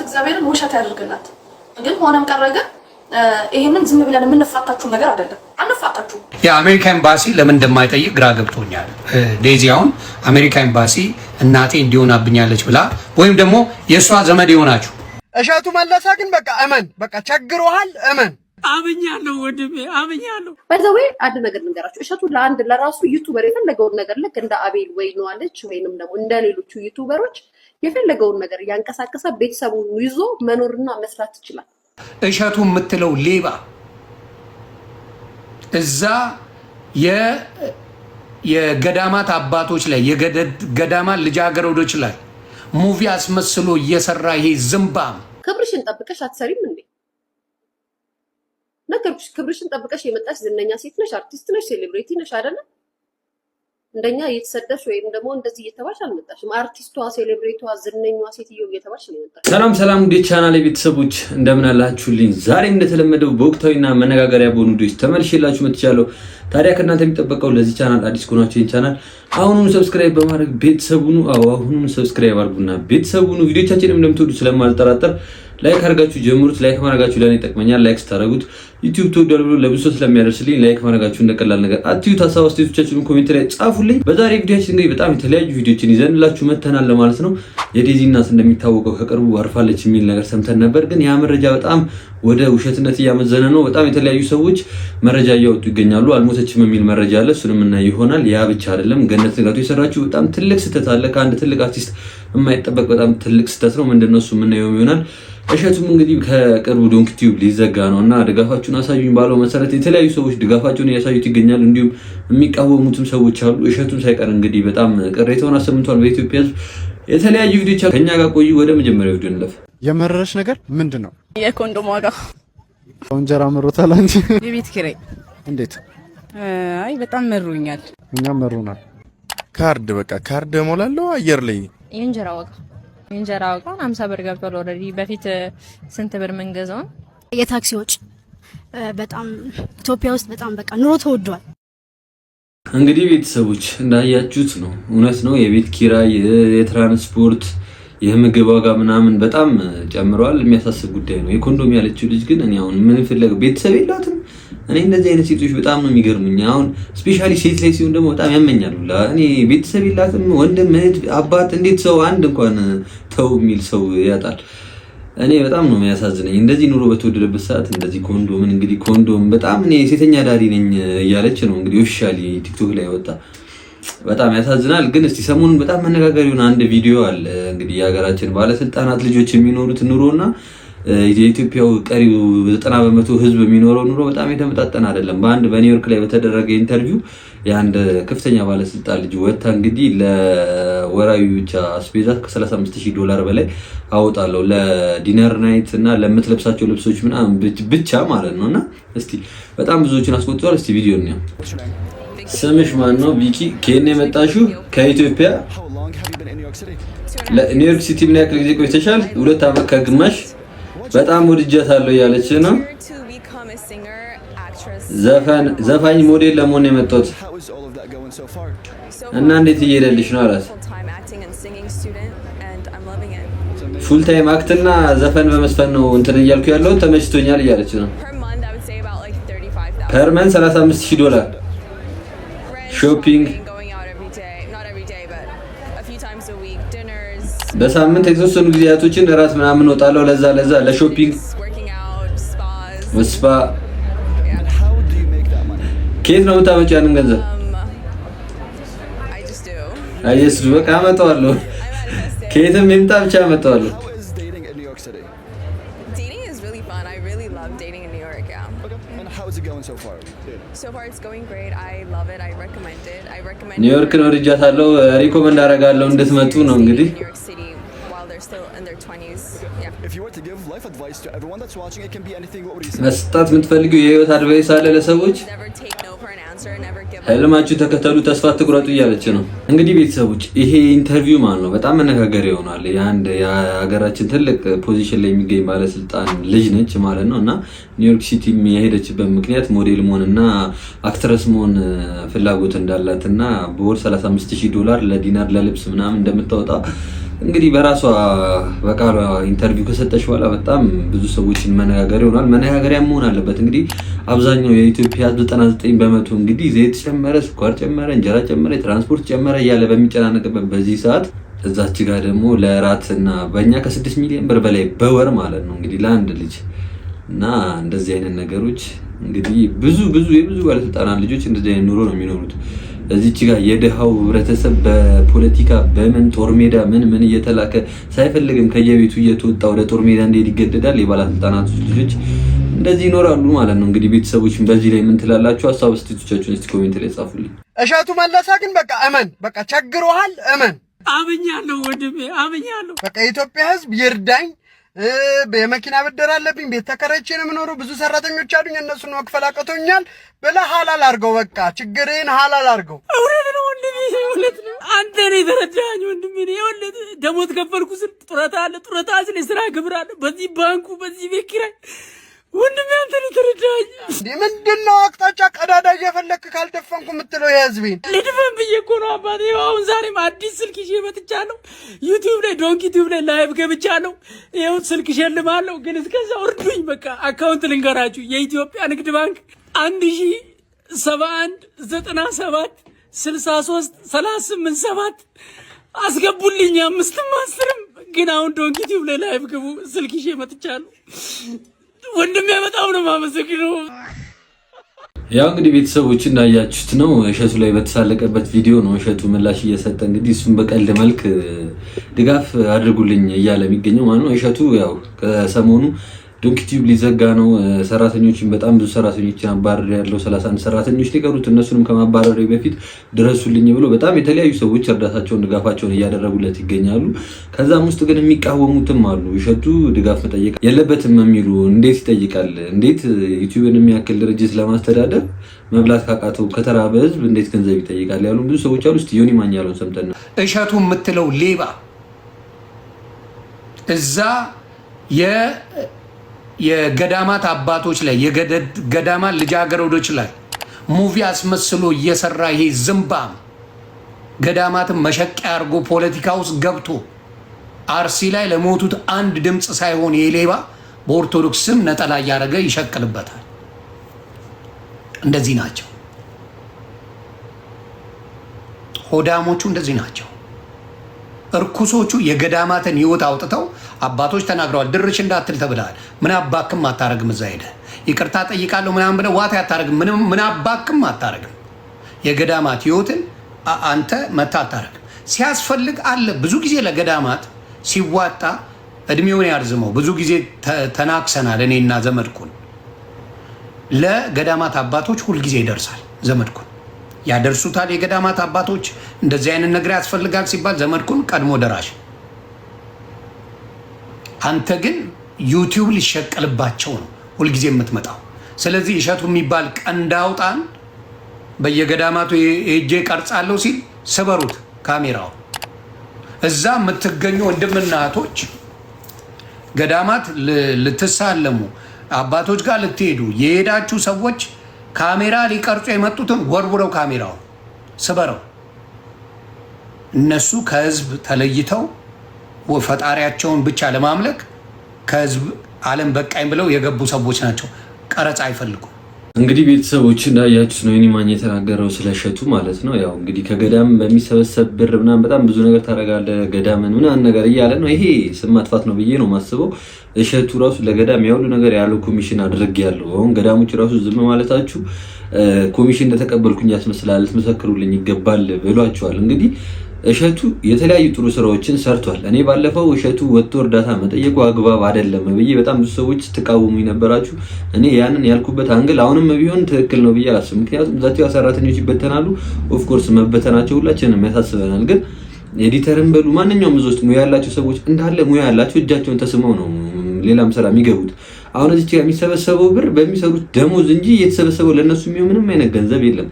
እግዚአብሔርን ውሸት ያድርግላት። ግን ሆነም ቀረገ ይሄንን ዝም ብለን የምንፋታችሁ ነገር አይደለም። አንፋታችሁ። የአሜሪካ ኤምባሲ ለምን እንደማይጠይቅ ግራ ገብቶኛል። ዴዚ አሁን አሜሪካ ኤምባሲ እናቴ እንዲሆናብኛለች ብላ ወይም ደግሞ የእሷ ዘመድ ይሆናችሁ እሸቱ መለሰ ግን በቃ እመን፣ በቃ ቸግሮሃል፣ እመን። አብኛለሁ ወድሜ አብኛለሁ። በዛው አንድ ነገር ልንገራችሁ። እሸቱ ለአንድ ለራሱ ዩቲዩበር የፈለገውን ነገር ልክ እንደ አቤል ወይ ነዋለች ወይንም ደግሞ እንደ ሌሎቹ ዩቲዩበሮች የፈለገውን ነገር ያንቀሳቀሰ ቤተሰቡን ይዞ መኖርና መስራት ይችላል። እሸቱ የምትለው ሌባ እዛ የገዳማት አባቶች ላይ የገዳማት ልጃገረዶች ላይ ሙቪ አስመስሎ እየሰራ ይሄ ዝምባም ክብርሽን ጠብቀሽ አትሰሪም እንዴ? ነገርኩሽ። ክብርሽን ጠብቀሽ የመጣሽ ዝነኛ ሴት ነሽ፣ አርቲስት ነሽ፣ ሴሌብሪቲ ነሽ አይደለ? እንደኛ እየተሰደሽ ወይም ደግሞ እንደዚህ እየተባልሽ አልመጣሽም። አርቲስቷ፣ ሴሌብሪቷ፣ ዝነኛዋ ሴትዮ እየተባልሽ ነው የመጣሽ። ሰላም ውድ ቻናሌ ቤተሰቦች እንደምን አላችሁልኝ? ዛሬም እንደተለመደው በወቅታዊና መነጋገሪያ በሆኑ ቪዲዮዎች ተመልሼላችሁ መጥቻለሁ። ታዲያ ከእናንተ የሚጠበቀው ለዚህ ቻናል አዲስ ከሆናችሁ ይህን ቻናል አሁኑኑ ሰብስክራይብ በማድረግ ቤተሰቡኑ አሁኑኑ ሰብስክራይብ አድርጉና ቤተሰቡኑ ቪዲዮቻችንን እንደምትወዱ ስለማልጠራጠር ላይክ አድርጋችሁ ጀምሩት። ላይክ ማድረጋችሁ ለኔ ይጠቅመኛል። ላይክ ስታደርጉት ዩቲዩብ ተወዷል ብሎ ለብዙ ሰው ስለሚያደርስልኝ ላይክ ማድረጋችሁ እንደቀላል ነገር አትዩት። ሀሳብ አስተያየቶቻችሁን ኮሜንት ላይ ጻፉልኝ። በዛሬ ቪዲዮአችን እንግዲህ በጣም የተለያዩ ቪዲዮችን ይዘንላችሁ መተናል ለማለት ነው። የዴዚ እናት እንደሚታወቀው ከቅርቡ አርፋለች የሚል ነገር ሰምተን ነበር፣ ግን ያ መረጃ በጣም ወደ ውሸትነት እያመዘነ ነው። በጣም የተለያዩ ሰዎች መረጃ እያወጡ ይገኛሉ። አልሞተችም የሚል መረጃ አለ፣ እሱንም እናይ ይሆናል። ያ ብቻ አይደለም፣ ገነት ንጋቱ የሰራችው በጣም ትልቅ ስህተት አለ። ከአንድ ትልቅ አርቲስት የማይጠበቅ በጣም ትልቅ ስህተት ነው። ምንድነው እሱ? የምናየው ይሆናል። እሸቱም እንግዲህ ከቅርቡ ዶንኪ ቲዩብ ሊዘጋ ነውና ድጋፋችሁን አሳዩኝ ባለው መሰረት የተለያዩ ሰዎች ድጋፋቸውን እያሳዩት ይገኛሉ። እንዲሁም የሚቃወሙትም ሰዎች አሉ። እሸቱም ሳይቀር እንግዲህ በጣም ቅሬታውን አሰምቷል በኢትዮጵያ ሕዝብ። የተለያዩ ቪዲዮዎች ከኛ ጋር ቆዩ። ወደ መጀመሪያው ቪዲዮ እንለፍ። የመረረሽ ነገር ምንድነው? የኮንዶም ዋጋ እንጀራ መሮታል እንጂ የቤት ኪራይ እንዴት? አይ በጣም መሩኛል። እኛም መሩናል። ካርድ በቃ ካርድ ሞላለሁ አየር ላይ የእንጀራ ዋጋ 50 ብር ገብቷል ኦልሬዲ። በፊት ስንት ብር መንገዛው? የታክሲ ወጪ በጣም ኢትዮጵያ ውስጥ በጣም በቃ ኑሮ ተወዷል። እንግዲህ ቤተሰቦች እንዳያችሁት ነው፣ እውነት ነው። የቤት ኪራይ፣ የትራንስፖርት፣ የምግብ ዋጋ ምናምን በጣም ጨምረዋል። የሚያሳስብ ጉዳይ ነው። የኮንዶም ያለችው ልጅ ግን እኔ አሁን ምን ፍለግ ቤተሰብ የላትም። እኔ እንደዚህ አይነት ሴቶች በጣም ነው የሚገርሙኝ። አሁን ስፔሻሊ ሴት ላይ ሲሆን ደግሞ በጣም ያመኛሉ። እኔ ቤተሰብ የላትም፣ ወንድም፣ እህት፣ አባት፣ እንዴት ሰው አንድ እንኳን ተው የሚል ሰው ያጣል? እኔ በጣም ነው የሚያሳዝነኝ። እንደዚህ ኑሮ በተወደደበት ሰዓት እንደዚህ ኮንዶምን እንግዲህ ኮንዶም በጣም እኔ ሴተኛ ዳሪ ነኝ እያለች ነው እንግዲህ ኦፊሻሊ ቲክቶክ ላይ ወጣ። በጣም ያሳዝናል። ግን እስቲ ሰሞኑን በጣም መነጋገሪውን አንድ ቪዲዮ አለ እንግዲህ የሀገራችን ባለስልጣናት ልጆች የሚኖሩት ኑሮና የኢትዮጵያው ቀሪው 90% ህዝብ የሚኖረው ኑሮ በጣም የተመጣጠነ አይደለም። በአንድ በኒውዮርክ ላይ በተደረገ ኢንተርቪው የአንድ ከፍተኛ ባለስልጣን ልጅ ወጣ እንግዲህ ለወራዊ ብቻ አስቤዛ $35,000 በላይ አወጣለሁ ለዲነር ናይት እና ለምትለብሳቸው ልብሶች ምናምን ብቻ ማለት ነውና እስቲ በጣም ብዙዎችን አስቆጥቷል። እስቲ ቪዲዮ ነው። ስምሽ ማን ነው? ቪኪ። ከኔ የመጣሽው ከኢትዮጵያ ለኒውዮርክ ሲቲ ምን ያክል ጊዜ ቆይተሻል? 2 ዓመት ከግማሽ። በጣም ወድጃታለሁ ያለች ነው። ዘፋኝ ሞዴል ለመሆን የመጣሁት እና እንዴት እየሄደልሽ ነው አላት። ፉል ታይም አክት እና ዘፈን በመስፈን ነው እንትን እያልኩ ያለው ተመችቶኛል እያለች ነው። ፐርመን $35,000 ሾፒንግ በሳምንት የተወሰኑ ጊዜያቶችን እራት ምናምን ወጣለሁ ለዛ ለሾፒንግ ስፓ። ከየት ነው የምታመጪው ያንን ገንዘብ? አይስ በቃ አመጣዋለሁ። ከየትም ይምጣ ብቻ አመጣዋለሁ። ኒውዮርክን ወድጃታለሁ። ሪኮመንድ አደርጋለሁ እንድትመጡ ነው እንግዲህ። መስጠት የምትፈልጊው የህይወት አድቫይስ አለ ለሰዎች? ህልማችሁ ተከተሉ፣ ተስፋ አትቁረጡ እያለች ነው እንግዲህ ቤተሰቦች። ይሄ ኢንተርቪው ማለት ነው በጣም መነጋገሪያ ይሆናል። የአንድ የሀገራችን ትልቅ ፖዚሽን ላይ የሚገኝ ባለስልጣን ልጅ ነች ማለት ነው እና ኒውዮርክ ሲቲ የሄደችበት ምክንያት ሞዴል መሆንና አክትረስ መሆን ፍላጎት እንዳላትና በወር $35,000 ለዲነር ለልብስ ምናምን እንደምታወጣ እንግዲህ በራሷ በቃሏ ኢንተርቪው ከሰጠች በኋላ በጣም ብዙ ሰዎችን መነጋገር ይሆናል። መነጋገሪያ መሆን አለበት። እንግዲህ አብዛኛው የኢትዮጵያ 99% እንግዲህ ዘይት ጨመረ፣ ስኳር ጨመረ፣ እንጀራ ጨመረ፣ ትራንስፖርት ጨመረ እያለ በሚጨናነቅበት በዚህ ሰዓት እዛች ጋር ደግሞ ለራትና በእኛ ከ6 ሚሊዮን ብር በላይ በወር ማለት ነው እንግዲህ ለአንድ ልጅ እና እንደዚህ አይነት ነገሮች እንግዲህ ብዙ የብዙ ባለስልጣናት ልጆች እንደዚህ አይነት ኑሮ ነው የሚኖሩት። እዚች ጋር የድሃው ህብረተሰብ በፖለቲካ በምን ጦር ሜዳ ምን እየተላከ ሳይፈልግም ከየቤቱ እየተወጣ ወደ ጦር ሜዳ እንዲሄድ ይገደዳል። የባለስልጣናት ልጆች እንደዚህ ይኖራሉ ማለት ነው። እንግዲህ ቤተሰቦች በዚህ ላይ ምን ትላላችሁ? ሀሳብ አስተያየቶቻችሁን እስቲ ኮሜንት ላይ ጻፉልኝ። እሸቱ መለሰ ግን በቃ እመን፣ በቃ ቸግሮሃል፣ እመን። አብኛለሁ ወንድሜ አብኛለሁ። በቃ የኢትዮጵያ ህዝብ ይርዳኝ፣ የመኪና ብድር አለብኝ፣ ቤት ተከራይቼ ነው የምኖረው፣ ብዙ ሰራተኞች አሉኝ፣ እነሱን መክፈል አቅቶኛል ብለህ ሀላል አድርገው፣ በቃ ችግርህን ሀላል አድርገው። እውነት ነው ወንድሜ፣ እውነት ነው። አንተ ነህ የተረዳኸኝ ወንድሜ። እውነት ደሞዝ ከፈልኩ ስል ጡረታ አለ፣ ጡረታ ስል የስራ ግብር አለ፣ በዚህ ባንኩ በዚህ ቤት ኪራይ ወንድሜ አንተ ነህ የተረዳኸኝ። እንዴ ምንድነው አቅጣጫ ቀዳዳ እየፈለክ ካልደፈንኩ የምትለው የህዝቤን? ልድፈን ብዬ እኮ ነው አባቴ። አሁን ዛሬም አዲስ ስልክ ይዤ መጥቻለሁ። ዩቲዩብ ላይ ዶንኪ ቲዩብ ላይ ላይቭ ገብቻለሁ። ይኸው ስልክ ሸልማለሁ። ግን እስከዛው እርዱኝ። በቃ አካውንት ልንገራችሁ። የኢትዮጵያ ንግድ ባንክ 1071 97 63 387 አስገቡልኝ። 5ም 10ም ግን አሁን ዶንኪ ቲዩብ ላይ ላይቭ ግቡ። ስልክ ይዤ መጥቻለሁ። ወንድሜ በጣም ነው የማመሰግነው። ያው እንግዲህ ቤተሰቦች እንዳያችሁት ነው እሸቱ ላይ በተሳለቀበት ቪዲዮ ነው እሸቱ ምላሽ እየሰጠ እንግዲህ እሱን በቀልድ መልክ ድጋፍ አድርጉልኝ እያለ የሚገኘው ማለት ነው። እሸቱ ያው ከሰሞኑ ዶንኪ ቲዩብ ሊዘጋ ነው፣ ሰራተኞችን በጣም ብዙ ሰራተኞችን አባረር ያለው 31 ሰራተኞች ሊቀሩት፣ እነሱንም ከማባረር በፊት ድረሱልኝ ብሎ በጣም የተለያዩ ሰዎች እርዳታቸውን ድጋፋቸውን እያደረጉለት ይገኛሉ። ከዛም ውስጥ ግን የሚቃወሙትም አሉ። እሸቱ ድጋፍ መጠየቅ የለበትም የሚሉ እንዴት ይጠይቃል? እንዴት ዩቲዩብን የሚያክል ድርጅት ለማስተዳደር መብላት ካቃተው ከተራበ ህዝብ እንዴት ገንዘብ ይጠይቃል? ያሉ ብዙ ሰዎች አሉ። እስቲ ዮኒ ማኛ ያለውን ሰምተን ነው። እሸቱ የምትለው ሌባ እዛ የገዳማት አባቶች ላይ የገዳማት ልጃገረዶች ላይ ሙቪ አስመስሎ እየሰራ ይሄ ዝምባም ገዳማትን መሸቂያ አድርጎ ፖለቲካ ውስጥ ገብቶ አርሲ ላይ ለሞቱት አንድ ድምፅ ሳይሆን የሌባ በኦርቶዶክስ ስም ነጠላ እያደረገ ይሸቅልበታል። እንደዚህ ናቸው ሆዳሞቹ፣ እንደዚህ ናቸው እርኩሶቹ። የገዳማትን ህይወት አውጥተው አባቶች ተናግረዋል። ድርሽ እንዳትል ተብለሃል። ምን አባክም አታረግም። እዛ ሄደህ ይቅርታ ጠይቃለሁ ምናምን ብለህ ዋት አታረግም። ምን አባክም አታረግም። የገዳማት ህይወትን አንተ መታ አታረግም። ሲያስፈልግ አለ ብዙ ጊዜ ለገዳማት ሲዋጣ እድሜውን ያርዝመው። ብዙ ጊዜ ተናክሰናል። እኔና ዘመድኩን ለገዳማት አባቶች ሁልጊዜ ይደርሳል። ዘመድኩን ያደርሱታል። የገዳማት አባቶች እንደዚህ አይነት ነገር ያስፈልጋል ሲባል ዘመድኩን ቀድሞ ደራሽ። አንተ ግን ዩቲዩብ ሊሸቀልባቸው ነው ሁልጊዜ የምትመጣው። ስለዚህ እሸቱ የሚባል ቀንድ አውጣን በየገዳማቱ ሄጄ ቀርጻለሁ ሲል ስበሩት ካሜራው። እዛ የምትገኙ ወንድምና እህቶች ገዳማት ልትሳለሙ አባቶች ጋር ልትሄዱ የሄዳችሁ ሰዎች ካሜራ ሊቀርጹ የመጡትን ወርውረው ካሜራው ስበረው። እነሱ ከህዝብ ተለይተው ፈጣሪያቸውን ብቻ ለማምለክ ከህዝብ ዓለም በቃኝ ብለው የገቡ ሰዎች ናቸው። ቀረጻ አይፈልጉም። እንግዲህ ቤተሰቦች እንዳያችሁት ነው ዮኒ ማኛ የተናገረው ስለ እሸቱ ማለት ነው። ያው እንግዲህ ከገዳም በሚሰበሰብ ብር ምናምን በጣም ብዙ ነገር ታደርጋለህ ገዳምን ምናምን ነገር እያለ ነው። ይሄ ስም ማጥፋት ነው ብዬ ነው ማስበው። እሸቱ ራሱ ለገዳም ያሉ ነገር ያለው ኮሚሽን አድርጌያለሁ። አሁን ገዳሞች ራሱ ዝም ማለታችሁ ኮሚሽን እንደተቀበልኩኝ ያስመስላል፣ ልትመሰክሩልኝ ይገባል ብሏቸዋል። እንግዲህ እሸቱ የተለያዩ ጥሩ ስራዎችን ሰርቷል። እኔ ባለፈው እሸቱ ወጥቶ እርዳታ መጠየቁ አግባብ አይደለም ብዬ በጣም ብዙ ሰዎች ስትቃወሙ ነበራችሁ። እኔ ያንን ያልኩበት አንግል አሁንም ቢሆን ትክክል ነው ብዬ አላስብም። ምክንያቱም ዛቻ ሰራተኞች ይበተናሉ። ኦፍኮርስ መበተናቸው ሁላችንም ያሳስበናል። ግን ኤዲተርን በሉ ማንኛውም ብዙ ውስጥ ሙያ ያላቸው ሰዎች እንዳለ ሙያ ያላቸው እጃቸውን ተስመው ነው ሌላም ስራ የሚገቡት። አሁን እዚህ ጋር የሚሰበሰበው ብር በሚሰሩት ደሞዝ እንጂ የተሰበሰበው ለነሱ የሚሆን ምንም አይነት ገንዘብ የለም።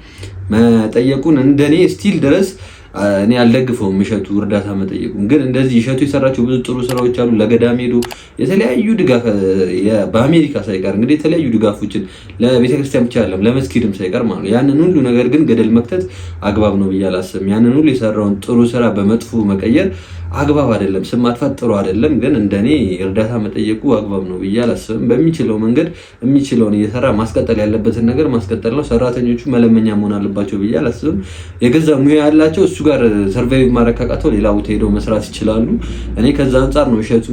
መጠየቁን እንደኔ ስቲል ድረስ እኔ አልደግፈውም እሸቱ እርዳታ መጠየቁን። ግን እንደዚህ እሸቱ የሰራቸው ብዙ ጥሩ ስራዎች አሉ። ለገዳም ሄዶ የተለያዩ ድጋፍ በአሜሪካ ሳይቀር እንግዲህ የተለያዩ ድጋፎችን ለቤተክርስቲያን ብቻ አይደለም ለመስጊድም ሳይቀር ማለት ነው። ያንን ሁሉ ነገር ግን ገደል መክተት አግባብ ነው ብዬ አላስብም። ያንን ሁሉ የሰራውን ጥሩ ስራ በመጥፎ መቀየር አግባብ አይደለም። ስም ማጥፋት ጥሩ አይደለም። ግን እንደኔ እርዳታ መጠየቁ አግባብ ነው ብዬ አላስብም። በሚችለው መንገድ የሚችለውን እየሰራ ማስቀጠል ያለበትን ነገር ማስቀጠል ነው። ሰራተኞቹ መለመኛ መሆን አለባቸው ብዬ አላስብም። የገዛ ሙያ ያላቸው እሱ ጋር ሰርቫይቭ ማድረግ ካቃተው ሌላ ቦታ ሄደው መስራት ይችላሉ። እኔ ከዛ አንጻር ነው እሸቱ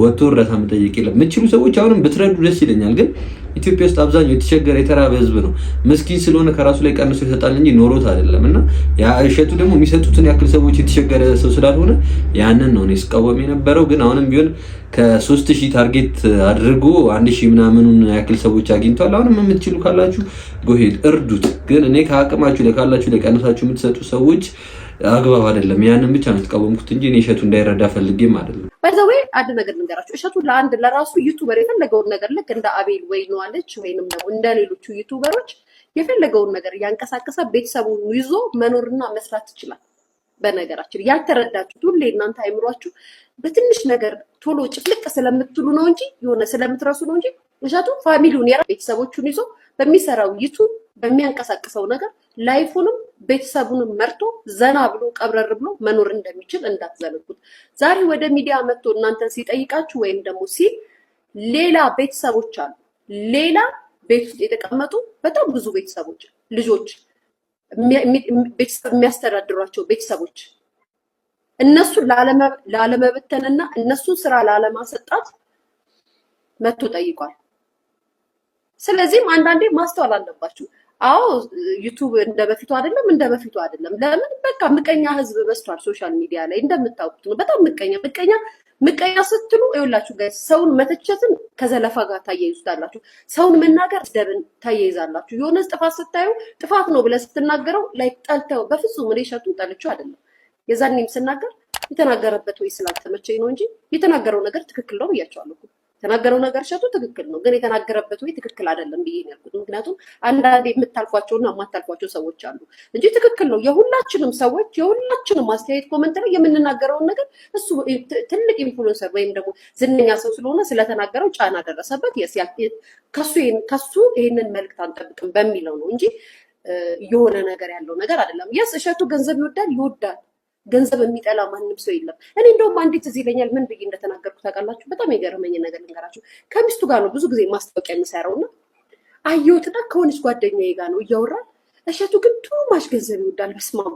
ወጥቶ እርዳታ መጠየቅ የለም። የምትችሉ ሰዎች አሁንም ብትረዱ ደስ ይለኛል። ግን ኢትዮጵያ ውስጥ አብዛኛው የተቸገረ የተራበ ህዝብ ነው። ምስኪን ስለሆነ ከራሱ ላይ ቀንሶ ይሰጣል እንጂ ኖሮት አይደለም። እና ያ እሸቱ ደግሞ የሚሰጡትን ያክል ሰዎች የተቸገረ ሰው ስላልሆነ ያንን ነው እኔ ስቃወም የነበረው። ግን አሁንም ቢሆን ከ3000 ታርጌት አድርጎ 1000 ምናምኑን ያክል ሰዎች አግኝቷል። አሁንም የምትችሉ ካላችሁ ጎሄድ እርዱት። ግን እኔ ከአቅማችሁ ላይ ካላችሁ ላይ ቀንሳችሁ የምትሰጡ ሰዎች አግባብ አይደለም። ያንን ብቻ ነው የተቃወምኩት እንጂ እኔ እሸቱ እንዳይረዳ ፈልጌም አይደለም። ባይዘዌ አንድ ነገር ልንገራችሁ። እሸቱ ለአንድ ለራሱ ዩቲዩበር የፈለገውን ነገር ልክ እንደ አቤል ወይ ነዋለች ወይንም ደግሞ እንደ ሌሎቹ ዩቲዩበሮች የፈለገውን ነገር እያንቀሳቀሰ ቤተሰቡን ይዞ መኖርና መስራት ይችላል። በነገራችን ያልተረዳችሁት ሁሌ እናንተ አይምሯችሁ በትንሽ ነገር ቶሎ ጭፍልቅ ስለምትሉ ነው እንጂ የሆነ ስለምትረሱ ነው እንጂ እሸቱ ፋሚሊውን ቤተሰቦቹን ይዞ በሚሰራው ዩቲዩብ በሚያንቀሳቅሰው ነገር ላይፉንም ቤተሰቡንም መርቶ ዘና ብሎ ቀብረር ብሎ መኖር እንደሚችል እንዳትዘነጉት። ዛሬ ወደ ሚዲያ መጥቶ እናንተን ሲጠይቃችሁ ወይም ደግሞ ሲል ሌላ ቤተሰቦች አሉ፣ ሌላ ቤት ውስጥ የተቀመጡ በጣም ብዙ ቤተሰቦች ልጆች ቤተሰብ የሚያስተዳድሯቸው ቤተሰቦች እነሱን ላለመበተንና እነሱን ስራ ላለማሰጣት መጥቶ ጠይቋል። ስለዚህም አንዳንዴ ማስተዋል አለባችሁ። አዎ ዩቲዩብ እንደበፊቱ አይደለም። ለምን በቃ ምቀኛ ህዝብ በዝቷል ሶሻል ሚዲያ ላይ እንደምታውቁት ነው። በጣም ምቀኛ ስትሉ ይኸውላችሁ ጋይስ ሰውን መተቸትን ከዘለፋ ጋር ታያይዙታላችሁ። ሰውን መናገር ስደብን ታያይዛላችሁ። የሆነ ጥፋት ስታዩ ጥፋት ነው ብለህ ስትናገረው ላይ ጠልተው በፍጹም እኔ እሸቱን ጠልቼው አይደለም። የዛኔም ስናገር የተናገረበት ወይ ስላልተመቸኝ ነው እንጂ የተናገረው ነገር ትክክል ነው ብያቸዋለሁ። የተናገረው ነገር እሸቱ ትክክል ነው፣ ግን የተናገረበት ወይ ትክክል አይደለም ብዬ ነው ያልኩት። ምክንያቱም አንዳንዴ የምታልፏቸውና የማታልፏቸው ሰዎች አሉ እንጂ ትክክል ነው። የሁላችንም ሰዎች የሁላችንም አስተያየት ኮመንት ላይ የምንናገረውን ነገር እሱ ትልቅ ኢንፍሉዌንሰር ወይም ደግሞ ዝነኛ ሰው ስለሆነ ስለተናገረው ጫና ደረሰበት ከሱ ይሄንን መልዕክት አንጠብቅም በሚለው ነው እንጂ የሆነ ነገር ያለው ነገር አይደለም። የስ እሸቱ ገንዘብ ይወዳል። ገንዘብ የሚጠላ ማንም ሰው የለም። እኔ እንደውም አንዲት እዚህ ይለኛል ምን ብዬ እንደተናገርኩ ታውቃላችሁ? በጣም የገረመኝ ነገር ልንገራችሁ። ከሚስቱ ጋር ነው ብዙ ጊዜ ማስታወቂያ የሚሰራውና አየሁትና ከሆነች ጓደኛዬ ጋር ነው እያወራ እሸቱ ግን ቱማሽ ገንዘብ ይወዳል። በስማሙ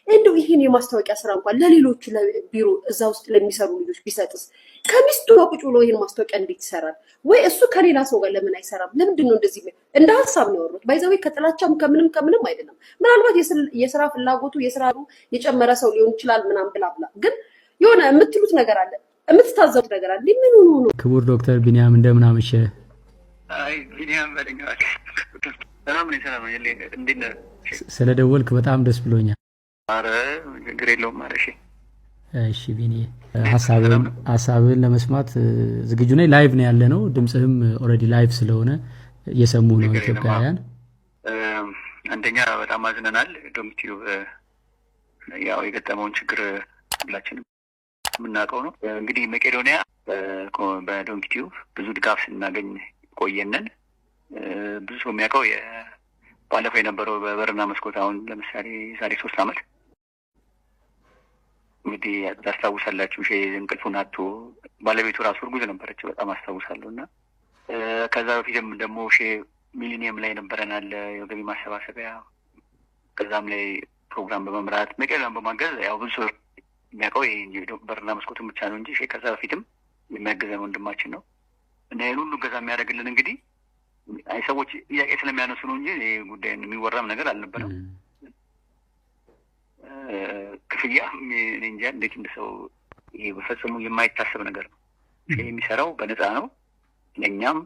እንደው ይሄን የማስታወቂያ ስራ እንኳን ለሌሎቹ ለቢሮ እዛ ውስጥ ለሚሰሩ ልጆች ቢሰጥስ ከሚስቱ ጋር ቁጭ ብሎ ይሄን ማስታወቂያ እንዴት ይሰራል? ወይ እሱ ከሌላ ሰው ጋር ለምን አይሰራም? ለምንድን ነው እንደዚህ? እንደ ሀሳብ ነው ያወሩት። ባይዘው ከጥላቻም ከምንም አይደለም። ምናልባት የስራ ፍላጎቱ የስራሩ የጨመረ ሰው ሊሆን ይችላል ምናምን ብላ ግን የሆነ የምትሉት ነገር አለ፣ የምትታዘቡት ነገር አለ። ምን ሆኖ ነው? ክቡር ዶክተር ቢኒያም እንደምን አመሸ? አይ ቢኒያም በደንጋክ ሰላም ነኝ። ስለደወልክ በጣም ደስ ብሎኛል። አረ ችግር የለውም። ማለሽ እሺ ቢኒ ሀሳብህን ለመስማት ዝግጁ ነኝ። ላይቭ ነው ያለ ነው። ድምፅህም ኦልሬዲ ላይቭ ስለሆነ እየሰሙ ነው ኢትዮጵያውያን። አንደኛ በጣም አዝነናል። ዶምቲዩብ ያው የገጠመውን ችግር ሁላችንም የምናውቀው ነው። እንግዲህ መቄዶንያ በዶንኪቲዩብ ብዙ ድጋፍ ስናገኝ ቆየንን። ብዙ ሰው የሚያውቀው ባለፈው የነበረው በበርና መስኮት አሁን ለምሳሌ ዛሬ 3 ዓመት እንግዲህ ታስታውሳላችሁ። እንቅልፉን አጥቶ ባለቤቱ ራሱ እርጉዝ ነበረች። በጣም አስታውሳለሁ። እና ከዛ በፊትም ደግሞ ሚሊኒየም ላይ ነበረናል የገቢ ማሰባሰቢያ። ከዛም ላይ ፕሮግራም በመምራት መቄዶንያን በማገዝ ያው ብዙ ሰው የሚያውቀው ይሄ በርና መስኮትን ብቻ ነው እንጂ ከዛ በፊትም የሚያገዘን ወንድማችን ነው። እና ይህን ሁሉ ገዛ የሚያደርግልን እንግዲህ አይ ሰዎች ጥያቄ ስለሚያነሱ ነው እንጂ ይሄ ጉዳይ የሚወራም ነገር አልነበረም። ክፍያ እንጃ እንዴት እንደሰው ይሄ በፈጽሞ የማይታሰብ ነገር ነው። የሚሰራው በነፃ ነው። ለእኛም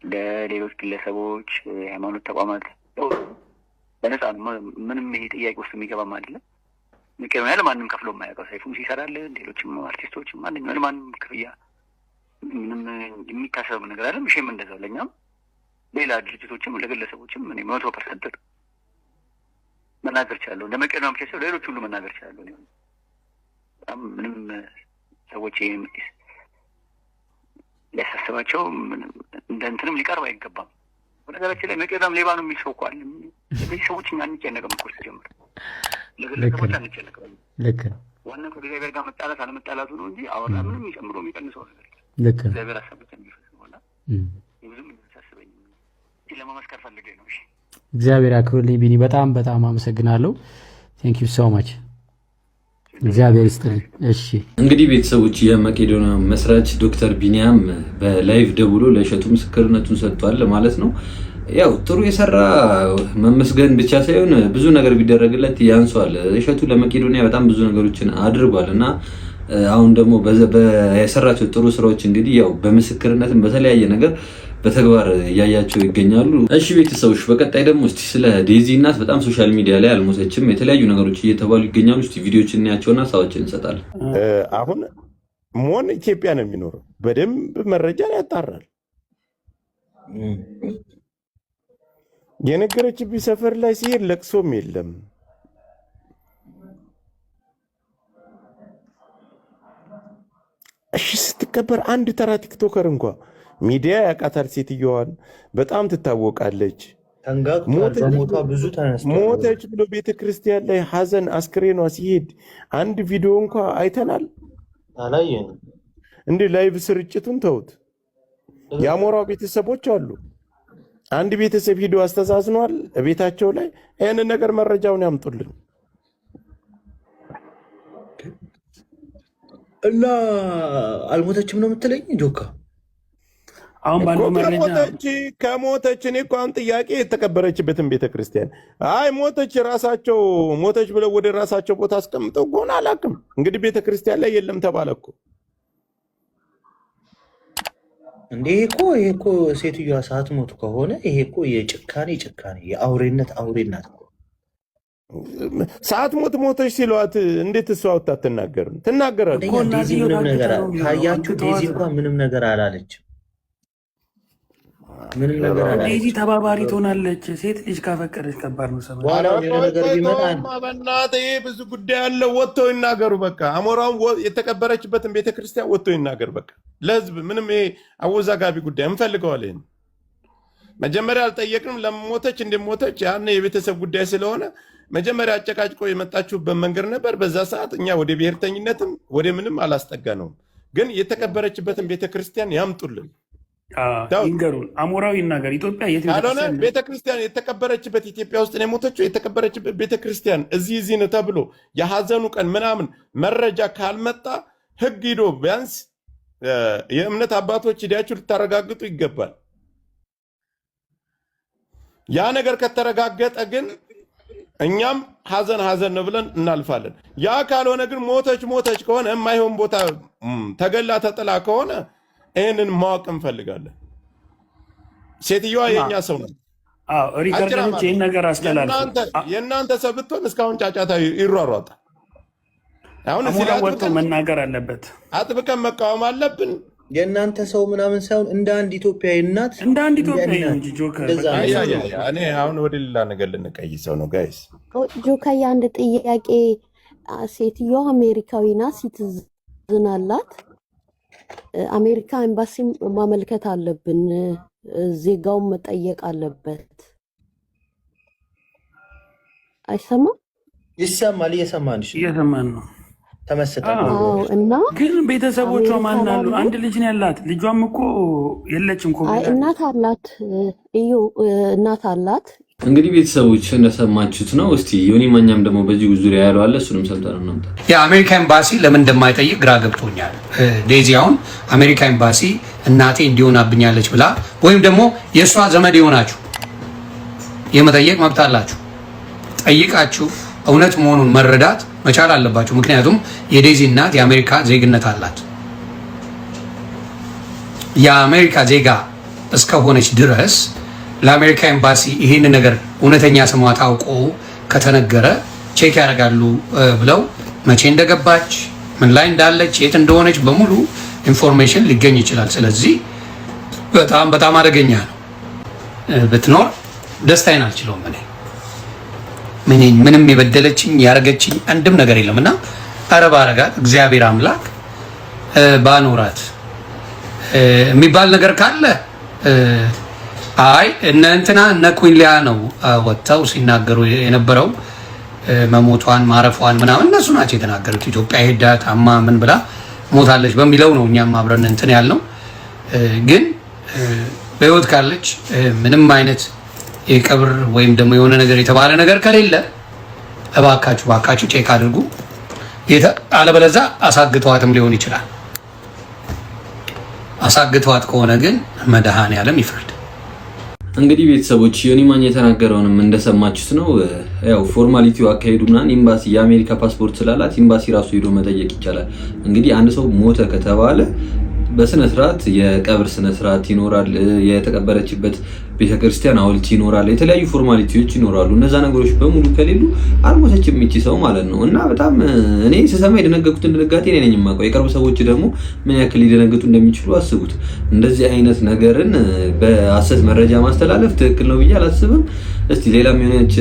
ለሌሎች ግለሰቦች፣ የሃይማኖት ተቋማት በነፃ ነው። ምንም ይሄ ጥያቄ ውስጥ የሚገባም አይደለም። መቄዶንያ ለማንም ከፍሎ የማያውቀው ሰይፉም ሲሰራልን፣ ሌሎችም አርቲስቶችም ማንኛውም ለማንም ክፍያ ምንም የሚታሰብ ነገር አይደለም። እሺም እንደዛው ለኛም ሌላ ድርጅቶችም ለግለሰቦችም እኔ 100% መናገር ቻለሁ። ለመቄዶንያ ብቻ ሳይሆን ሌሎች ሁሉ መናገር ቻለሁ። በጣም ምንም ሰዎች ሊያሳስባቸው እንደ እንትንም ሊቀርብ አይገባም። በነገራችን ላይ መቄዶንያም ሌባ ነው የሚል ሰው እኮ አለ። እነዚህ ሰዎች እኛ አንጨነቅም እኮ ሲጀምር ለግለሰቦች አንጨነቅም። ልክ ነው። ዋናው ከእግዚአብሔር ጋር መጣላት አለመጣላቱ ነው እንጂ አወራ ምንም የሚጨምሮ የሚቀንሰው ነገር ልክ ነው። እግዚአብሔር አሳብተ የሚፈስሆና ብዙም የሚያሳስበኝ ለመመስከር ፈልገኝ ነው። እሺ እግዚአብሔር ያክብርልኝ ቢኒ፣ በጣም በጣም አመሰግናለሁ። ቴንክ ዩ ሶ ማች። እግዚአብሔር ይስጥልኝ። እሺ እንግዲህ ቤተሰቦች የመቄዶንያ መስራች ዶክተር ቢኒያም በላይቭ ደውሎ ለእሸቱ ምስክርነቱን ሰጥቷል ማለት ነው። ያው ጥሩ የሰራ መመስገን ብቻ ሳይሆን ብዙ ነገር ቢደረግለት ያንሷል። እሸቱ ለመቄዶንያ በጣም ብዙ ነገሮችን አድርጓል እና አሁን ደግሞ የሰራቸው ጥሩ ስራዎች እንግዲህ ያው በምስክርነትም በተለያየ ነገር በተግባር እያያቸው ይገኛሉ። እሺ ቤተሰቦች በቀጣይ ደግሞ እስቲ ስለ ዴዚ እናት በጣም ሶሻል ሚዲያ ላይ አልሞተችም የተለያዩ ነገሮች እየተባሉ ይገኛሉ። እስቲ ቪዲዮዎች እናያቸውና ሀሳባችንን እንሰጣለን። አሁን ሞን ኢትዮጵያ ነው የሚኖረው። በደንብ መረጃ ያጣራል። የነገረችብኝ ሰፈር ላይ ሲሄድ ለቅሶም የለም። እሺ ስትከበር አንድ ተራ ቲክቶከር እንኳ ሚዲያ ያውቃታል። ሴትዮዋን በጣም ትታወቃለች። ሞተች ብሎ ቤተክርስቲያን ላይ ሀዘን አስክሬኗ ሲሄድ አንድ ቪዲዮ እንኳ አይተናል። እንዲህ ላይቭ ስርጭቱን ተውት። የአሞራው ቤተሰቦች አሉ። አንድ ቤተሰብ ሂዶ አስተዛዝኗል ቤታቸው ላይ። ይህንን ነገር መረጃውን ያምጡልን እና አልሞተችም ነው የምትለኝ ጆካ? አሁን ባለው መረጃ ከሞተች እኔ እኮ አሁን ጥያቄ የተቀበረችበትን ቤተክርስቲያን አይ ሞተች ራሳቸው ሞተች ብለው ወደ ራሳቸው ቦታ አስቀምጠው ጎን አላውቅም። እንግዲህ ቤተክርስቲያን ላይ የለም ተባለ እኮ እንዴ። ይሄ እኮ ሴትዮዋ ሳትሞት ከሆነ ይሄ እኮ የጭካኔ የአውሬነት አውሬናት እኮ። ሳትሞት ሞተች ሲሏት እንዴት እሷ ወጣ አትናገርም? ትናገራለች። ዴዚ ምንም ነገር ታያችሁ። ዴዚ እንኳን ምንም ነገር አላለችም። ምንም ነገር አላለችም። ዴዚ ተባባሪ ትሆናለች። ሴት ልጅ ካፈቀረች ከባድ ነው። ሰበብ ዋላ ነገር ቢመጣል በእናትህ ብዙ ጉዳይ አለ። ወጥተው ይናገሩ በቃ። አሞራውን የተቀበረችበትን ቤተክርስቲያን ወጥተው ይናገር በቃ ለህዝብ። ምንም ይሄ አወዛጋቢ ጉዳይ እንፈልገዋለን። መጀመሪያ አልጠየቅንም ለሞተች እንደሞተች ያን የቤተሰብ ጉዳይ ስለሆነ መጀመሪያ አጨቃጭቆ የመጣችሁበት መንገድ ነበር። በዛ ሰዓት እኛ ወደ ብሔርተኝነትም ወደ ምንም አላስጠጋ ነው። ግን የተቀበረችበትን ቤተክርስቲያን ያምጡልን፣ ይንገሩን። አሞራው ይናገር። ኢትዮጵያ የት ቤተክርስቲያን የተቀበረችበት ኢትዮጵያ ውስጥ ነው የሞተችው። የተቀበረችበት ቤተክርስቲያን እዚህ ነው ተብሎ የሀዘኑ ቀን ምናምን መረጃ ካልመጣ ህግ ሂዶ ቢያንስ የእምነት አባቶች ሂዳችሁ ልታረጋግጡ ይገባል። ያ ነገር ከተረጋገጠ ግን እኛም ሀዘን ነው ብለን እናልፋለን። ያ ካልሆነ ግን ሞተች ከሆነ የማይሆን ቦታ ተገላ ተጥላ ከሆነ ይህንን ማወቅ እንፈልጋለን። ሴትዮዋ የእኛ ሰው ነው። ሪከርደሮች ይህን ነገር አስተላልፉ። የእናንተ ሰው ብትሆን እስካሁን ጫጫታ ይሯሯጣል። አሁን ወጥቶ መናገር አለበት። አጥብቀን መቃወም አለብን። የእናንተ ሰው ምናምን ሳይሆን እንደ አንድ ኢትዮጵያዊ እናት እንደ አንድ ኢትዮጵያዊ እንጂ ጆከር። እኔ አሁን ወደ ሌላ ነገር ልንቀይሰው ነው ጋይስ። ጆከር አንድ ጥያቄ። ሴትዮዋ አሜሪካዊ ናት፣ ሲቲዝን አላት። አሜሪካ ኤምባሲ ማመልከት አለብን። ዜጋውን መጠየቅ አለበት። አይሰማም? ይሰማል። እየሰማን ነው። ተመስጠን እና ግን ቤተሰቦቿ ማን አሉ? አንድ ልጅ ነው ያላት። ልጇም እኮ የለችም እኮ። እናት አላት። እዩ እናት አላት። እንግዲህ ቤተሰቦች እንደሰማችሁት ነው። እስቲ ዮኒ ማኛም ደግሞ በዚህ ዙሪያ ያለው አለ። እሱንም ሰምተን ነው። የአሜሪካ ኤምባሲ ለምን እንደማይጠይቅ ግራ ገብቶኛል። ዴዚ አሁን አሜሪካ ኤምባሲ እናቴ እንዲሆናብኛለች ብላ ወይም ደግሞ የእሷ ዘመድ የሆናችሁ የመጠየቅ መብት አላችሁ። ጠይቃችሁ እውነት መሆኑን መረዳት መቻል አለባችሁ። ምክንያቱም የዴዚ እናት የአሜሪካ ዜግነት አላት። የአሜሪካ ዜጋ እስከሆነች ድረስ ለአሜሪካ ኤምባሲ ይህን ነገር እውነተኛ ስሟ ታውቆ ከተነገረ ቼክ ያደርጋሉ ብለው መቼ እንደገባች ምን ላይ እንዳለች የት እንደሆነች በሙሉ ኢንፎርሜሽን ሊገኝ ይችላል። ስለዚህ በጣም አደገኛ ነው። ብትኖር ደስታዬን አልችለውም። እኔ ምንም የበደለችኝ ያረገችኝ አንድም ነገር የለምና አረብ አረጋት እግዚአብሔር አምላክ ባኖራት የሚባል ነገር ካለ አይ እነ እንትና እነ ኩንሊያ ነው ወጥተው ሲናገሩ የነበረው መሞቷን ማረፏን ምናምን እነሱ ናቸው የተናገሩት። ኢትዮጵያ ሄዳ ታማ ምን ብላ ሞታለች በሚለው ነው እኛም አብረን እንትን ያልነው። ግን በህይወት ካለች ምንም አይነት የቀብር ወይም ደግሞ የሆነ ነገር የተባለ ነገር ከሌለ እባካችሁ ቼክ አድርጉ። አለበለዚያ አሳግተዋትም ሊሆን ይችላል። አሳግተዋት ከሆነ ግን መድኃኔዓለም ይፍረድ። እንግዲህ ቤተሰቦች ዮኒ ማኛ የተናገረውንም እንደሰማችሁት ነው። ያው ፎርማሊቲው አካሄዱ ምናምን ኤምባሲ የአሜሪካ ፓስፖርት ስላላት ኤምባሲ ራሱ ሄዶ መጠየቅ ይቻላል። እንግዲህ አንድ ሰው ሞተ ከተባለ በስነ ስርዓት የቀብር ስነ ስርዓት ይኖራል። የተቀበረችበት ቤተክርስቲያን ሐውልት ይኖራል። የተለያዩ ፎርማሊቲዎች ይኖራሉ። እነዛ ነገሮች በሙሉ ከሌሉ አልሞተችም እቺ ሰው ማለት ነው። እና በጣም እኔ ስሰማ የደነገጥኩትን ድንጋጤ እኔ ነኝ የማውቀው። የቅርብ ሰዎች ደግሞ ምን ያክል ሊደነግጡ እንደሚችሉ አስቡት። እንደዚህ አይነት ነገርን በሐሰት መረጃ ማስተላለፍ ትክክል ነው ብዬ አላስብም። እስቲ ሌላም የሆነች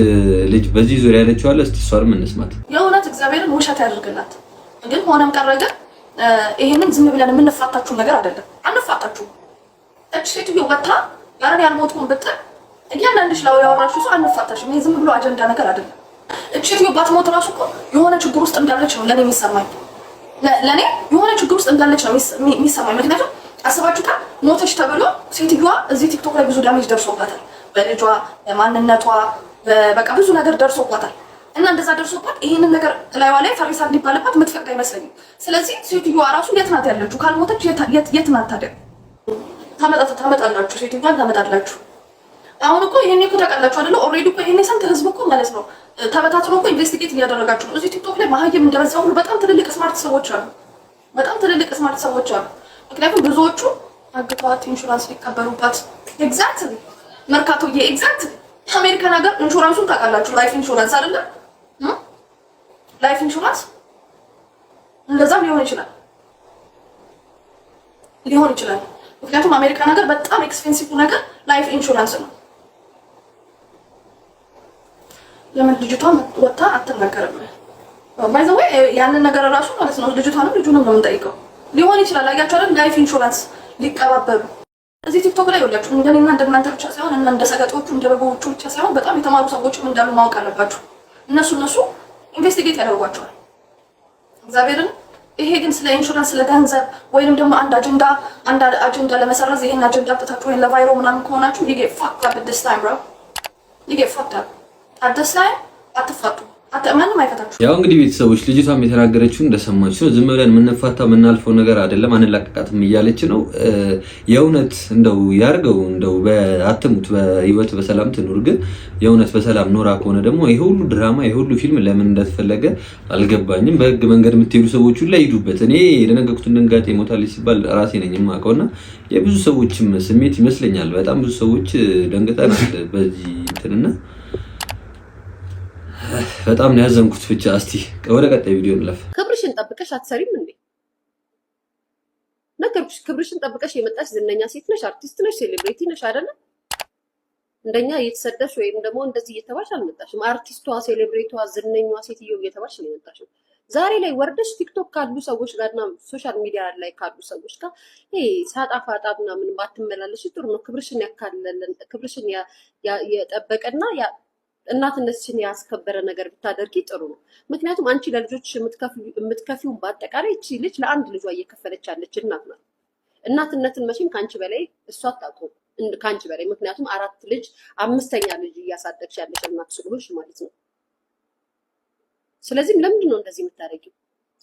ልጅ በዚህ ዙሪያ ያለችው አለ። እስቲ እሷንም እንስማት። የእውነት እግዚአብሔርን ውሸት ያደርግላት። ግን ሆነም ቀረ ግን ይሄንን ዝም ብለን የምንፋታችሁ ነገር አይደለም። አንፋታችሁ። እቺ ሴትዮ ወጣ ያረን ያልሞትኩም ብትል እያንዳንድሽ ላይ ያወራችሁ ሰው አንፋታሽም። ይሄ ዝም ብሎ አጀንዳ ነገር አይደለም። እቺ ሴትዮ ባትሞት ራሱ እኮ የሆነ ችግር ውስጥ እንዳለች ነው ለኔ የሚሰማኝ። ለኔ የሆነ ችግር ውስጥ እንዳለች ነው የሚሰማኝ። ምክንያቱም አስባችሁታል፣ ሞተች ተብሎ ሴትዮዋ እዚህ ቲክቶክ ላይ ብዙ ዳሜጅ ደርሶባታል። በልጇ በማንነቷ በቃ ብዙ ነገር ደርሶባታል። እና እንደዛ ደርሶባት ይሄንን ነገር ላይዋ ላይ ፈሪሳ እንዲባልባት የምትፈቅድ አይመስለኝም። ስለዚህ ሴትዮዋ ራሱ የት ናት ያለችው? ካልሞተች የት ናት ታዲያ? ታመጣላችሁ፣ ሴትዮዋን ታመጣላችሁ። አሁን እኮ ይሄኔ እኮ ታውቃላችሁ አይደለ? ኦልሬዲ እኮ ይሄኔ ስንት ህዝብ እኮ ማለት ነው ተበታትኖ እኮ ኢንቨስቲጌት እያደረጋችሁ ነው። እዚህ ቲክቶክ ላይ መሀይም እንደበዛ ሁሉ በጣም ትልልቅ ስማርት ሰዎች አሉ። ምክንያቱም ብዙዎቹ አግተዋት ኢንሹራንስ ሊቀበሉባት ኤግዛክትሊ መርካቶዬ ኤግዛክትሊ አሜሪካን ሀገር ኢንሹራንሱን ታውቃላችሁ? ላይፍ ኢንሹራንስ አይደለም ላይፍ ኢንሹራንስ እንደዛም ሊሆን ይችላል። ምክንያቱም አሜሪካን ሀገር በጣም ኤክስፔንሲቭ ነገር ላይፍ ኢንሹራንስ ነው። ለምን ልጅቷ ወጣ አትናገርም? ባይ ዘ ወይ ያንን ነገር ራሱ ማለት ነው ልጅቷንም ልጁንም ነው የምንጠይቀው። ሊሆን ይችላል አያችሁ አይደል? ላይፍ ኢንሹራንስ ሊቀባበሉ እዚህ ቲክቶክ ላይ ይኸውላችሁ እንደኔና እንደናንተ ብቻ ሳይሆን እና እንደ ሰገጦቹ እንደ በጎቹ ብቻ ሳይሆን በጣም የተማሩ ሰዎችም እንዳሉ ማወቅ አለባችሁ። እነሱ ኢንቨስቲጌት ያደርጓቸዋል እግዚአብሔርን። ይሄ ግን ስለ ኢንሹራንስ ስለ ገንዘብ ወይንም ደግሞ አንድ አጀንዳ ለመሰረዝ ይሄን አጀንዳ አጥታችሁ ወይ ለቫይሮ ምናምን ከሆናችሁ you get fucked up at this time bro you get fucked up at this time አትፋቱ። ማንም አይፈታችሁ። ያው እንግዲህ ቤተሰቦች ልጅቷም የተናገረችው እንደሰማችሁ ነው። ዝም ብለን የምንፋታው የምናልፈው ነገር አይደለም፣ አንላቀቃትም እያለች ነው። የእውነት እንደው ያርገው እንደው በአትሙት በህይወት በሰላም ትኑር። ግን የእውነት በሰላም ኖራ ከሆነ ደግሞ ይሄ ሁሉ ድራማ ይሄ ሁሉ ፊልም ለምን እንደተፈለገ አልገባኝም። በህግ መንገድ የምትሄዱ ሰዎች ሁሉ ይሄዱበት። እኔ የደነገጥኩትን ድንጋጤ ሞታለች ሲባል ራሴ ነኝ የማውቀውና የብዙ ሰዎችም ስሜት ይመስለኛል። በጣም ብዙ ሰዎች ደንግጠናል በዚህ እንትንና በጣም ነው ያዘንኩት። ብቻ እስቲ ወደ ቀጣይ ቪዲዮ እንለፍ። ክብርሽን ጠብቀሽ አትሰሪም እንዴ? ነገርኩሽ። ክብርሽን ጠብቀሽ የመጣሽ ዝነኛ ሴት ነሽ፣ አርቲስት ነሽ፣ ሴሌብሪቲ ነሽ አይደለ? እንደኛ እየተሰደሽ ወይም ደግሞ እንደዚህ እየተባልሽ አልመጣሽም። አርቲስቷ፣ ሴሌብሪቷ፣ ዝነኛዋ ሴትዮ እየተባልሽ ነው የመጣሽው። ዛሬ ላይ ወርደሽ ቲክቶክ ካሉ ሰዎች ጋርና ሶሻል ሚዲያ ላይ ካሉ ሰዎች ጋር ሳጣፋጣ ምናምን ባትመላለሽ ጥሩ ነው። ክብርሽን ያካለለን ክብርሽን የጠበቀና እናትነትሽን ያስከበረ ነገር ብታደርጊ ጥሩ ነው። ምክንያቱም አንቺ ለልጆች የምትከፊውን በአጠቃላይ እቺ ልጅ ለአንድ ልጇ እየከፈለች ያለች እናት ናት። እናትነትን መቼም ከአንቺ በላይ እሷ አታውቅም ከአንቺ በላይ። ምክንያቱም 4 ልጅ 5ኛ ልጅ እያሳደግሽ ያለች እናት ስለሆንሽ ማለት ነው። ስለዚህም ለምንድን ነው እንደዚህ የምታደርጊው?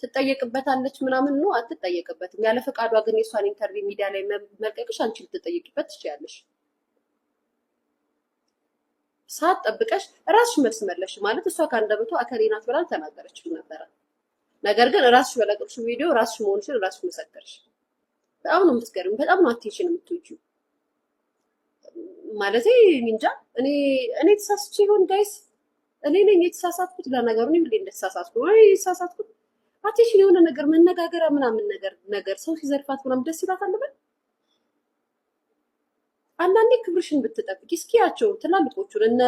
ትጠየቅበታለች ምናምን ነው? አትጠየቅበትም። ያለ ፈቃዷ ግን የእሷን ኢንተርቪው ሚዲያ ላይ መልቀቅሽ አንቺ ልትጠየቅበት ትችያለሽ። ሰዓት ጠብቀሽ ራስሽ መልስ መለሽ ማለት እሷ ካንደበቷ አከሌ ናት ብላ ተናገረችው ነበር። ነገር ግን ራስሽ በለቀቅሽው ቪዲዮ ራስሽ መሆንሽን ራስሽ መሰከርሽ። በጣም ነው የምትገርም። በጣም ነው አትንሽን የምትወጂው ማለት እንጃ። እኔ ተሳስቼ ይሆን ጋይስ? እኔ ነኝ የተሳሳትኩት። ለነገሩ እኔ ሁሌ የተሳሳትኩት አትንሽን የሆነ ነገር መነጋገሪያ ምናምን ነገር ሰው ሲዘርፋት ምናምን ደስ ይላታል አይደል? አንዳንዴ ክብርሽን ብትጠብቂ እስኪያቸው ትላልቆቹን እነ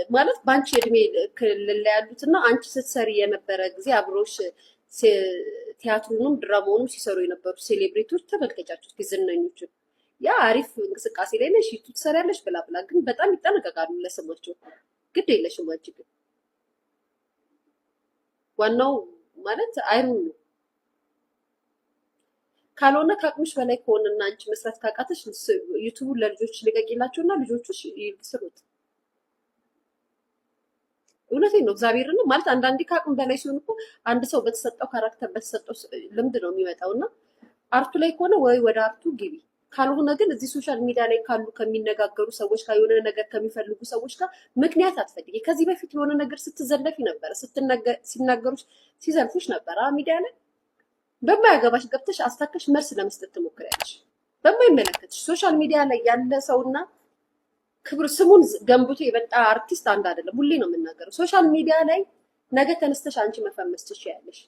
ማለት በአንቺ እድሜ ክልል ላይ ያሉትና አንቺ ስትሰሪ የነበረ ጊዜ አብሮሽ ቲያትሩንም ድራማውንም ሲሰሩ የነበሩ ሴሌብሪቲዎች ተመልከቻቸው እስኪ ዝነኞችን። ያ አሪፍ እንቅስቃሴ ላይ ነሽ፣ ዩቱብ ትሰሪያለሽ ብላ ብላ፣ ግን በጣም ይጠነቀቃሉ ለስማቸው። ግድ የለሽም አንቺ ግን ዋናው ማለት አይሩን ነው። ካልሆነ ከአቅምሽ በላይ ከሆነና አንቺ መስራት ካቃተሽ ዩቱብ ለልጆች ልቀቂላቸውና ልጆቹሽ ይስሩት። እውነቴን ነው እግዚአብሔርን ማለት አንዳንዴ ከአቅም በላይ ሲሆን እኮ አንድ ሰው በተሰጠው ካራክተር በተሰጠው ልምድ ነው የሚመጣውና አርቱ ላይ ከሆነ ወይ ወደ አርቱ ግቢ፣ ካልሆነ ግን እዚህ ሶሻል ሚዲያ ላይ ካሉ ከሚነጋገሩ ሰዎች ጋር የሆነ ነገር ከሚፈልጉ ሰዎች ጋር ምክንያት አትፈልጊ። ከዚህ በፊት የሆነ ነገር ስትዘለፊ ነበረ፣ ሲናገሩሽ ሲዘልፉሽ ነበረ ሚዲያ ላይ። በማያገባሽ ገብተሽ አስታከሽ መልስ ለመስጠት ትሞክሪያለሽ። በማይመለከትሽ ሶሻል ሚዲያ ላይ ያለ ሰውና ክብር ስሙን ገንብቶ የመጣ አርቲስት አንድ አይደለም። ሁሌ ነው የምናገረው። ሶሻል ሚዲያ ላይ ነገ ተነስተሽ አንቺ መፈመስ ትችያለሽ፣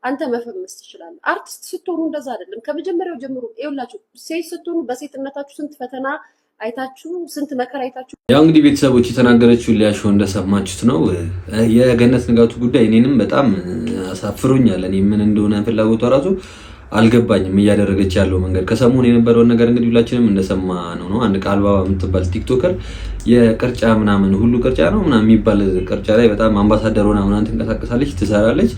አንተ መፈመስ ትችላለህ። አርቲስት ስትሆኑ እንደዛ አይደለም። ከመጀመሪያው ጀምሮ ይኸውላችሁ፣ ሴት ስትሆኑ በሴትነታችሁ ስንት ፈተና አይታችሁ ስንት መከራ አይታችሁ። ያው እንግዲህ ቤተሰቦች የተናገረችው ሊያሾ እንደሰማችሁት ነው። የገነት ንጋቱ ጉዳይ እኔንም በጣም አሳፍሮኛል። እኔ ምን እንደሆነ ፍላጎቷ ራሱ አልገባኝም። እያደረገች ያለው መንገድ ከሰሞኑ የነበረውን ነገር እንግዲህ ሁላችንም እንደሰማ ነው። አንድ ቃልባባ የምትባል ቲክቶከር የቅርጫ ምናምን ሁሉ ቅርጫ ነው ምናምን የሚባል ቅርጫ ላይ በጣም አምባሳደር ሆና ምናምን ትንቀሳቀሳለች፣ ትሰራለች።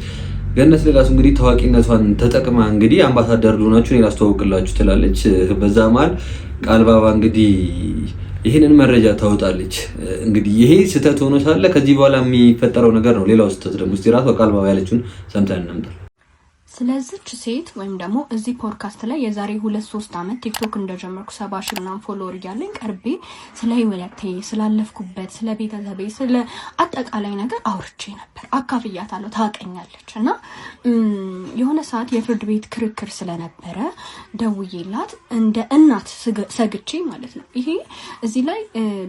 ገነት ንጋቱ እንግዲህ ታዋቂነቷን ተጠቅማ እንግዲህ አምባሳደር ሆናችሁ እኔ ላስተዋውቅላችሁ ትላለች። በዛ መሀል ቃልባባ እንግዲህ ይህንን መረጃ ታወጣለች። እንግዲህ ይሄ ስህተት ሆኖ ሳለ ከዚህ በኋላ የሚፈጠረው ነገር ነው ሌላው ስህተት ደግሞ። እስቲ ራሷ ቃልባባ ያለችውን ሰምተን እንምጣ። ስለዚች ሴት ወይም ደግሞ እዚህ ፖድካስት ላይ የዛሬ 2-3 ዓመት ቲክቶክ እንደጀመርኩ 70 ሺህ ምናምን ፎሎወር እያለኝ ቀርቤ ስለ ህይወቴ ስላለፍኩበት ስለ ቤተሰቤ ስለ አጠቃላይ ነገር አውርቼ ነበር። አካፍያታለሁ፣ ታውቀኛለች። እና የሆነ ሰዓት የፍርድ ቤት ክርክር ስለነበረ ደውዬላት እንደ እናት ሰግቼ ማለት ነው። ይሄ እዚህ ላይ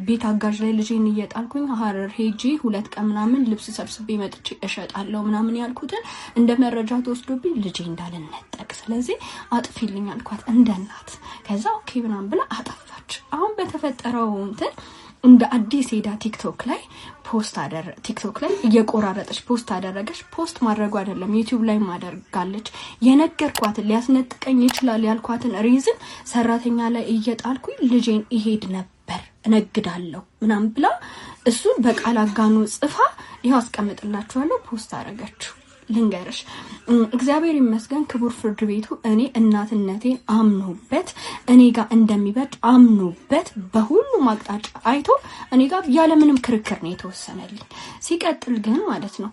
ቤት አጋዥ ላይ ልጄን እየጣልኩኝ ሀረር ሄጂ 2 ቀን ምናምን ልብስ ሰብስቤ መጥቼ እሸጣለሁ ምናምን ያልኩትን እንደ መረጃ ተወስዶብኝ ልጄ እንዳልነጠቅ ስለዚህ አጥፊልኝ አልኳት እንደ እናት። ከዛ ኦኬ ምናምን ብላ አጠፋች። አሁን በተፈጠረው እንትን እንደ አዲስ ሄዳ ቲክቶክ ላይ ቲክቶክ ላይ እየቆራረጠች ፖስት አደረገች። ፖስት ማድረጉ አይደለም ዩቲዩብ ላይ ማደርጋለች። የነገርኳትን ሊያስነጥቀኝ ይችላል ያልኳትን ሪዝን ሰራተኛ ላይ እየጣልኩኝ ልጄን ይሄድ ነበር እነግዳለሁ ምናምን ብላ እሱን በቃል አጋኖ ጽፋ ይኸው አስቀምጥላችኋለሁ ፖስት አደረገችው። ልንገርሽ እግዚአብሔር ይመስገን ክቡር ፍርድ ቤቱ እኔ እናትነቴን አምኖበት እኔ ጋር እንደሚበድ አምኖበት በሁሉም አቅጣጫ አይቶ እኔ ጋር ያለምንም ክርክር ነው የተወሰነልኝ። ሲቀጥል ግን ማለት ነው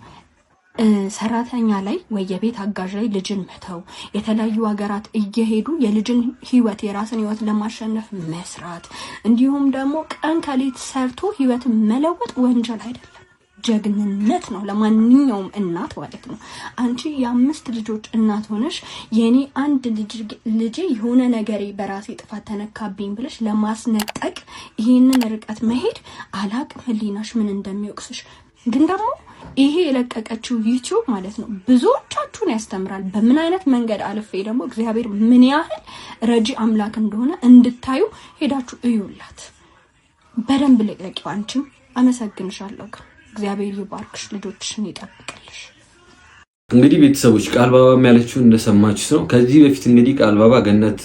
ሰራተኛ ላይ ወይ የቤት አጋዥ ላይ ልጅን መተው፣ የተለያዩ ሀገራት እየሄዱ የልጅን ህይወት የራስን ህይወት ለማሸነፍ መስራት፣ እንዲሁም ደግሞ ቀን ከሌት ሰርቶ ህይወትን መለወጥ ወንጀል አይደለም፣ ጀግንነት ነው ለማንኛውም እናት ማለት ነው። አንቺ የ5 ልጆች እናት ሆነሽ የኔ አንድ ልጅ የሆነ ነገሬ በራሴ ጥፋት ተነካብኝ ብለሽ ለማስነጠቅ ይሄንን ርቀት መሄድ አላቅም ህሊናሽ ምን እንደሚወቅስሽ። ግን ደግሞ ይሄ የለቀቀችው ዩቲዩብ ማለት ነው ብዙዎቻችሁን ያስተምራል። በምን አይነት መንገድ አልፌ ደግሞ እግዚአብሔር ምን ያህል ረጂ አምላክ እንደሆነ እንድታዩ ሄዳችሁ እዩላት። በደንብ ልቀቂው። አንቺም አመሰግንሻለሁ። እግዚአብሔር ይባርክሽ፣ ልጆችሽን ይጠብቅልሽ። እንግዲህ ቤተሰቦች ቃልባባ ያለችው እንደሰማችሁት ነው። ከዚህ በፊት እንግዲህ ቃልባባ ገነት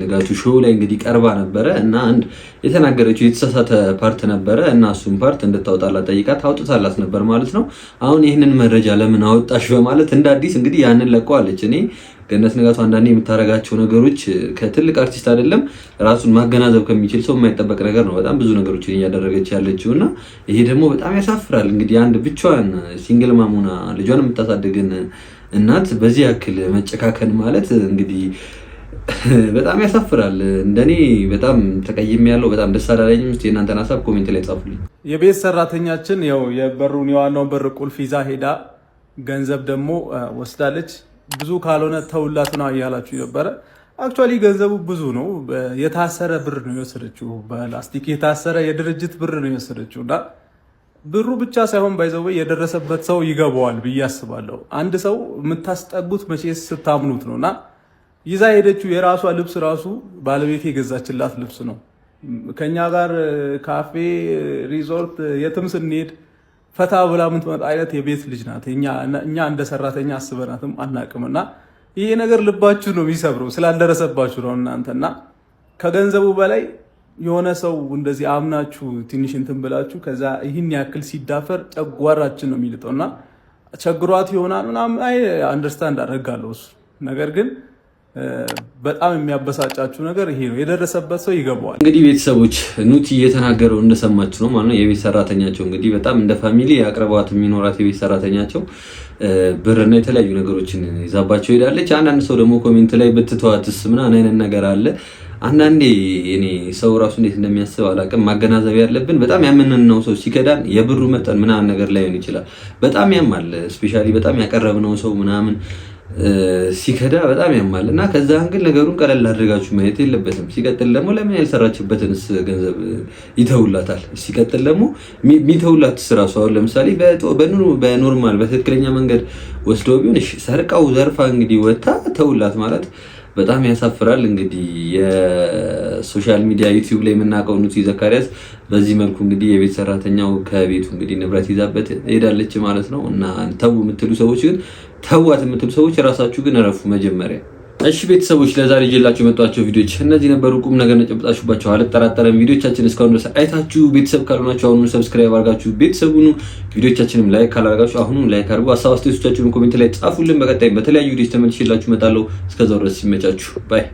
ንጋቱ ሾው ላይ እንግዲህ ቀርባ ነበረ እና አንድ የተናገረችው የተሳሳተ ፓርት ነበረ እና እሱን ፓርት እንድታወጣላት ጠይቃት አውጥታላት ነበር ማለት ነው። አሁን ይህንን መረጃ ለምን አወጣሽ በማለት እንደ አዲስ እንግዲህ ያንን ለቀዋለች። እኔ ገነት ንጋቱ አንዳንዴ የምታረጋቸው ነገሮች ከትልቅ አርቲስት አይደለም ራሱን ማገናዘብ ከሚችል ሰው የማይጠበቅ ነገር ነው። በጣም ብዙ ነገሮችን እያደረገች ያለችው እና ይሄ ደግሞ በጣም ያሳፍራል። እንግዲህ አንድ ብቻዋን ሲንግል ማሙና ልጇን የምታሳድግን እናት በዚህ ያክል መጨካከን ማለት እንግዲህ በጣም ያሳፍራል። እንደኔ በጣም ተቀይም ያለው በጣም ደስ አላለኝም። እስቲ እናንተን ሀሳብ ኮሜንት ላይ ጻፉልኝ። የቤት ሰራተኛችን ያው የበሩን የዋናውን በር ቁልፍ ይዛ ሄዳ ገንዘብ ደግሞ ወስዳለች። ብዙ ካልሆነ ተውላት ነው እያላችሁ ነበረ። አክቹአሊ ገንዘቡ ብዙ ነው። የታሰረ ብር ነው የወሰደችው። በላስቲክ የታሰረ የድርጅት ብር ነው የወሰደችው እና ብሩ ብቻ ሳይሆን ባይዘው የደረሰበት ሰው ይገባዋል ብዬ አስባለሁ። አንድ ሰው የምታስጠጉት መቼስ ስታምኑት ነውና ይዛ ሄደችው የራሷ ልብስ ራሱ ባለቤት የገዛችላት ልብስ ነው። ከኛ ጋር ካፌ፣ ሪዞርት የትም ስንሄድ ፈታ ብላ የምትመጣ አይነት የቤት ልጅ ናት። እኛ እንደ ሰራተኛ አስበናትም አናቅምና ይሄ ነገር ልባችሁ ነው የሚሰብረው ስላልደረሰባችሁ ነው እናንተና ከገንዘቡ በላይ የሆነ ሰው እንደዚህ አምናችሁ ትንሽ እንትን ብላችሁ ከዛ ይህን ያክል ሲዳፈር ጨጓራችን ነው የሚልጠውና ቸግሯት ይሆናል ምናምን አይ አንደርስታንድ አደርጋለሁ እሱ ነገር ግን በጣም የሚያበሳጫችሁ ነገር ይሄ ነው። የደረሰበት ሰው ይገባዋል። እንግዲህ ቤተሰቦች ኑቲ እየተናገረው እንደሰማችሁ ነው ማለት ነው። የቤት ሰራተኛቸው እንግዲህ በጣም እንደ ፋሚሊ አቅርቧት የሚኖራት የቤት ሰራተኛቸው ብርና የተለያዩ ነገሮችን ይዛባቸው ሄዳለች። አንዳንድ ሰው ደግሞ ኮሜንት ላይ ብትተዋትስ ምናምን አይነት ነገር አለ። አንዳንዴ እኔ ሰው ራሱ እንዴት እንደሚያስብ አላውቅም። ማገናዘብ ያለብን በጣም ያመንነው ሰው ሲከዳን የብሩ መጠን ምናምን ነገር ላይሆን ይችላል። በጣም ያማል። ስፔሻሊ በጣም ያቀረብነው ሰው ምናምን ሲከዳ በጣም ያማል እና ከዛ አንግል ነገሩን ቀለል አድርጋችሁ ማየት የለበትም። ሲቀጥል ደግሞ ለምን ያልሰራችበትንስ ገንዘብ ይተውላታል? ሲቀጥል ደግሞ የሚተውላት ራሱ አሁን ለምሳሌ በኖርማል በትክክለኛ መንገድ ወስደው ቢሆን እሺ፣ ሰርቃው ዘርፋ እንግዲህ ወታ ተውላት ማለት በጣም ያሳፍራል። እንግዲህ የሶሻል ሚዲያ ዩቲዩብ ላይ የምናውቀው ኑቲ ዘካሪያስ በዚህ መልኩ እንግዲህ የቤት ሰራተኛው ከቤቱ እንግዲህ ንብረት ይዛበት ሄዳለች ማለት ነው። እና ተው የምትሉ ሰዎች ግን ተዋት የምትሉ ሰዎች ራሳችሁ ግን እረፉ መጀመሪያ። እሺ ቤተሰቦች ለዛሬ ይዤላችሁ የመጣችሁ ቪዲዮዎች እነዚህ ነበሩ። ቁም ነገር ነጨብጣችሁባቸው አልጠራጠረም። ቪዲዮቻችን እስካሁን ድረስ አይታችሁ ቤተሰብ ካልሆናችሁ አሁኑ ሰብስክራይብ አድርጋችሁ ቤተሰቡን ቪዲዮቻችንም ላይክ ካላደረጋችሁ አሁኑ ላይክ አድርጉ። ሀሳብ አስተያየቶቻችሁን ኮሜንት ላይ ጻፉልን። በቀጣይ በተለያዩ ቪዲዮዎች ተመልሼላችሁ እመጣለሁ። እስከዛው ድረስ ይመቻችሁ። ባይ